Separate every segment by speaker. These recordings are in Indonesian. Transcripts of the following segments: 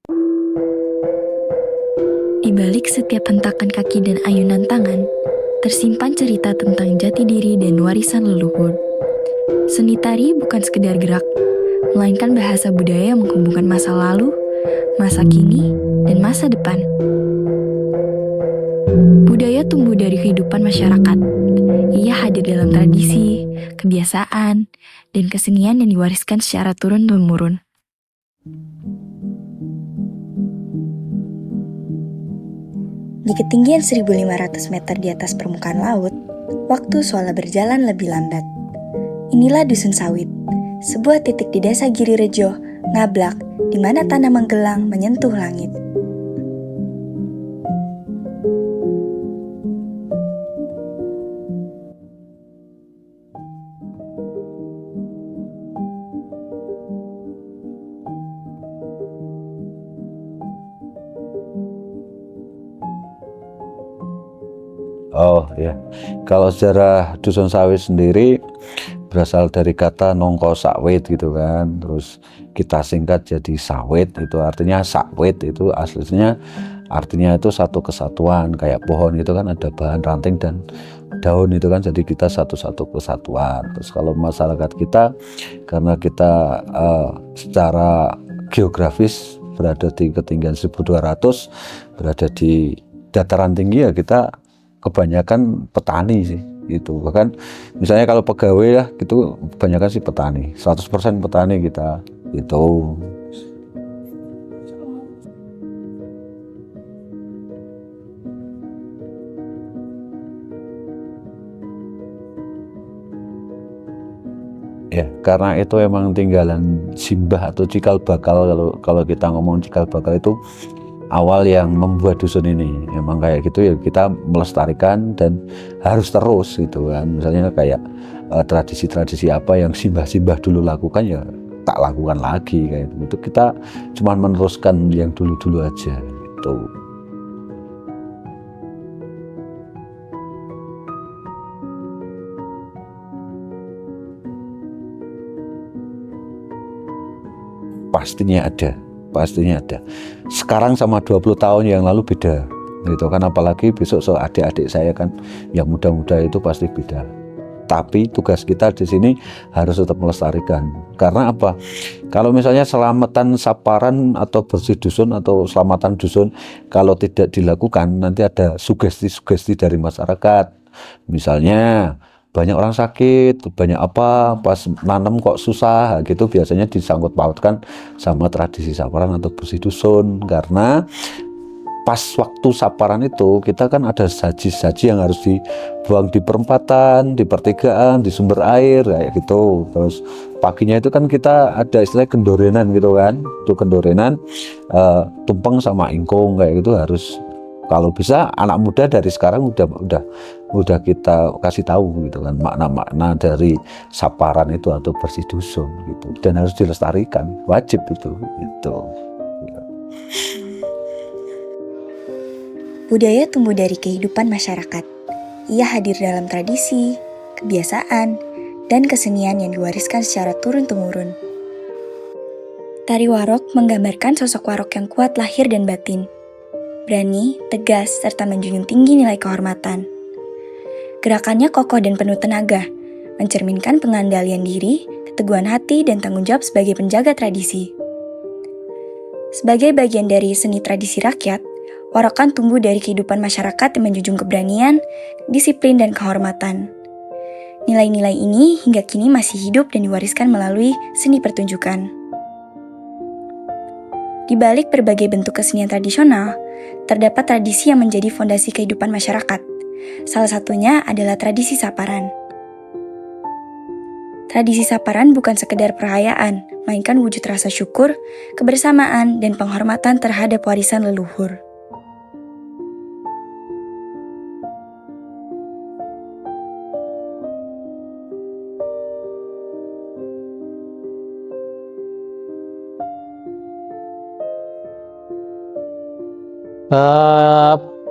Speaker 1: Di balik setiap hentakan kaki dan ayunan tangan, tersimpan cerita tentang jati diri dan warisan leluhur. Seni tari bukan sekedar gerak, melainkan bahasa budaya yang menghubungkan masa lalu, masa kini, dan masa depan. Budaya tumbuh dari kehidupan masyarakat. Ia hadir dalam tradisi, kebiasaan, dan kesenian yang diwariskan secara turun-temurun. Di ketinggian 1.500 meter di atas permukaan laut, waktu seolah berjalan lebih lambat. Inilah Dusun Sawit, sebuah titik di desa Girirejo, Ngablak, di mana tanah menggelang menyentuh langit.
Speaker 2: Oh ya, kalau sejarah Dusun Sawit sendiri berasal dari kata nongko sawit gitu kan, terus kita singkat jadi sawit, itu artinya sawit itu aslinya artinya itu satu kesatuan, kayak pohon itu kan ada bahan ranting dan daun itu kan, jadi kita satu kesatuan. Terus kalau masyarakat kita, karena kita secara geografis berada di ketinggian 1.200, berada di dataran tinggi, ya kita kebanyakan petani sih itu. Bahkan misalnya kalau pegawai ya gitu kebanyakan sih petani, 100% petani kita itu. Ya, karena itu emang tinggalan simbah atau cikal bakal. Kalau kita ngomong cikal bakal itu awal yang membuat dusun ini, emang kayak gitu ya, kita melestarikan dan harus terus gitu kan. Misalnya kayak tradisi-tradisi apa yang simbah-simbah dulu lakukan, ya tak lakukan lagi kayak gitu. Kita cuma meneruskan yang dulu-dulu aja gitu. Pastinya ada. Sekarang sama 20 tahun yang lalu beda gitu kan, apalagi besok adik-adik saya kan yang muda-muda itu pasti beda. Tapi tugas kita di sini harus tetap melestarikan. Karena apa? Kalau misalnya selamatan saparan atau bersih dusun atau selamatan dusun kalau tidak dilakukan, nanti ada sugesti-sugesti dari masyarakat. Misalnya banyak orang sakit, banyak apa, pas nanam kok susah gitu, biasanya disangkut pautkan sama tradisi saparan atau bersih dusun. Karena pas waktu saparan itu kita kan ada saji-saji yang harus dibuang di perempatan, di pertigaan, di sumber air kayak gitu. Terus paginya itu kan kita ada istilah gendorenan gitu kan, itu gendorenan tumpeng sama ingkung kayak gitu. Harus kalau bisa anak muda dari sekarang udah kita kasih tahu gitu kan, makna-makna dari saparan itu atau bersih dusun gitu, dan harus dilestarikan, wajib itu.
Speaker 1: Budaya tumbuh dari kehidupan masyarakat. Ia hadir dalam tradisi, kebiasaan, dan kesenian yang diwariskan secara turun-temurun. Tari warok menggambarkan sosok warok yang kuat lahir dan batin, berani, tegas, serta menjunjung tinggi nilai kehormatan. Gerakannya kokoh dan penuh tenaga, mencerminkan pengandalian diri, keteguhan hati, dan tanggung jawab sebagai penjaga tradisi. Sebagai bagian dari seni tradisi rakyat, warokan tumbuh dari kehidupan masyarakat yang menjunjung keberanian, disiplin, dan kehormatan. Nilai-nilai ini hingga kini masih hidup dan diwariskan melalui seni pertunjukan. Di balik berbagai bentuk kesenian tradisional, terdapat tradisi yang menjadi fondasi kehidupan masyarakat. Salah satunya adalah tradisi saparan. Tradisi saparan bukan sekedar perayaan, melainkan wujud rasa syukur, kebersamaan, dan penghormatan terhadap warisan leluhur.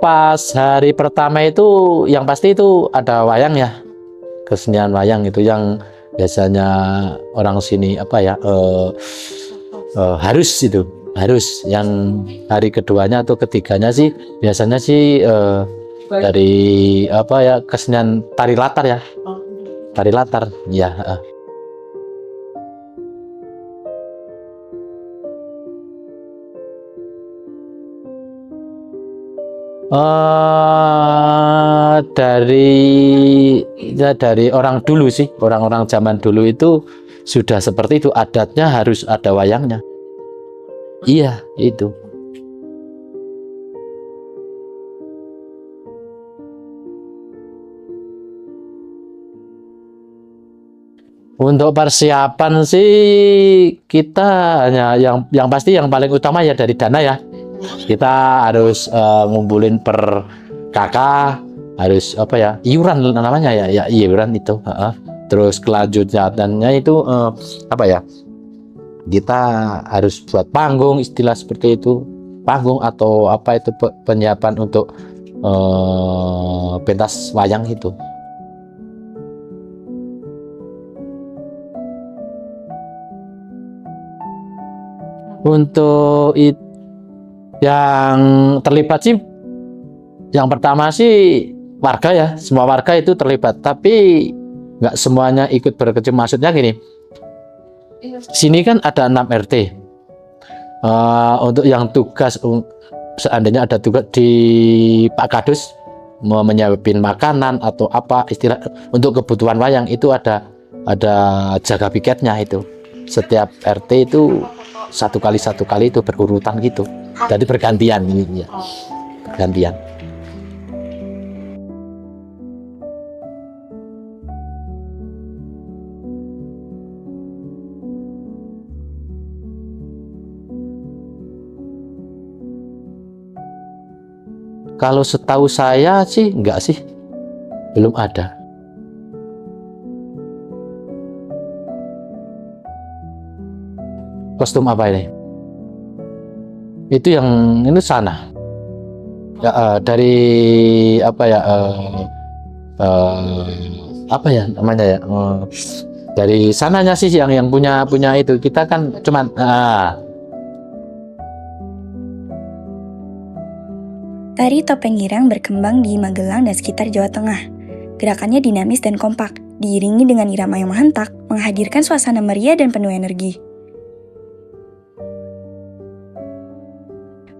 Speaker 3: Pas hari pertama itu yang pasti itu ada wayang ya, kesenian wayang itu yang biasanya orang sini apa ya harus itu harus. Yang hari keduanya atau ketiganya sih biasanya sih dari apa ya, kesenian tari latar ya, tari latar ya. Dari orang dulu sih, orang-orang zaman dulu itu sudah seperti itu, adatnya harus ada wayangnya. Iya, itu. Untuk persiapan sih kita hanya yang pasti yang paling utama ya dari dana ya. Kita harus ngumpulin per kakak, harus apa ya, iuran namanya ya, ya iuran itu. Terus kelanjutannya itu apa ya? Kita harus buat panggung, istilah seperti itu, panggung atau apa itu, penyiapan untuk pentas wayang itu. Untuk yang terlibat sih, yang pertama sih warga ya, semua warga itu terlibat, tapi nggak semuanya ikut berkecimpung. Maksudnya gini, sini kan ada 6 RT. Untuk yang tugas, seandainya ada tugas di Pak Kadus mau menyiapin makanan atau apa istilah untuk kebutuhan wayang, itu ada jaga piketnya itu. Setiap RT itu satu kali itu berurutan gitu. Jadi bergantian ini ya. Bergantian. Kalau setahu saya sih enggak sih. Belum ada. Kostum apa ini? Itu yang ini sana. Ya, dari apa ya? Apa ya namanya ya? Dari sananya sih yang punya itu. Kita kan cuman
Speaker 1: Tari topeng ireng berkembang di Magelang dan sekitar Jawa Tengah. Gerakannya dinamis dan kompak, diiringi dengan irama yang menghentak, menghadirkan suasana meriah dan penuh energi.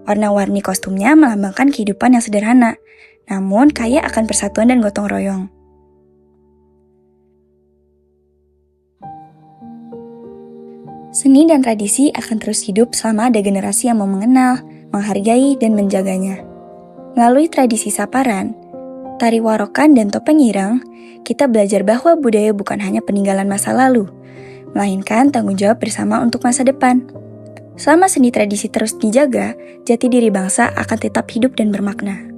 Speaker 1: Warna-warni kostumnya melambangkan kehidupan yang sederhana, namun kaya akan persatuan dan gotong royong. Seni dan tradisi akan terus hidup selama ada generasi yang mau mengenal, menghargai, dan menjaganya. Melalui tradisi saparan, tari warokan, dan topeng ireng, kita belajar bahwa budaya bukan hanya peninggalan masa lalu, melainkan tanggung jawab bersama untuk masa depan. Selama seni tradisi terus dijaga, jati diri bangsa akan tetap hidup dan bermakna.